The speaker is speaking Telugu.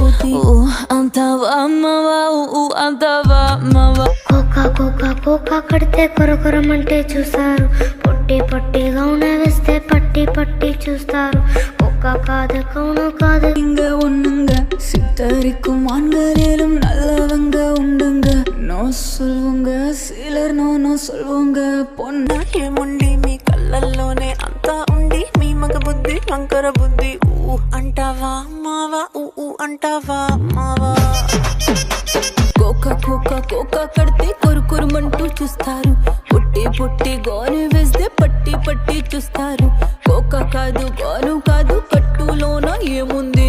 బుద్ధి అంటావా అమ్మవా అంటావా అమ్మవా. కోకా కోకా కోకా కడితే కొరకొరమంటే చూస్తారు, పొట్టి పొట్టిగా వేస్తే పట్టి పట్టి చూస్తారు. కోకా కాదు కౌను కాదు இங்க ஒண்ணுங்க சித்தரிக்கும் ஆண்களேலும் நல்லவங்க உண்டுங்க. நோ சொல்லுங்க சிலர் నో சொல்லுங்க. పొన్న ఏముండి మీ కళ్ళల్లోనే అంతా ఉండి మీ మగ బుద్ధి వంకర బుద్ధి అంటావా మావా అంటావా మావా. కోకా కోకా కోకా కడితే కొరుకొరుమంటూ చూస్తారు, పొట్టి పొట్టి గోను వేస్తే పట్టి పట్టి చూస్తారు. కోకా కాదు గోను కాదు కట్టులోన ఏముంది.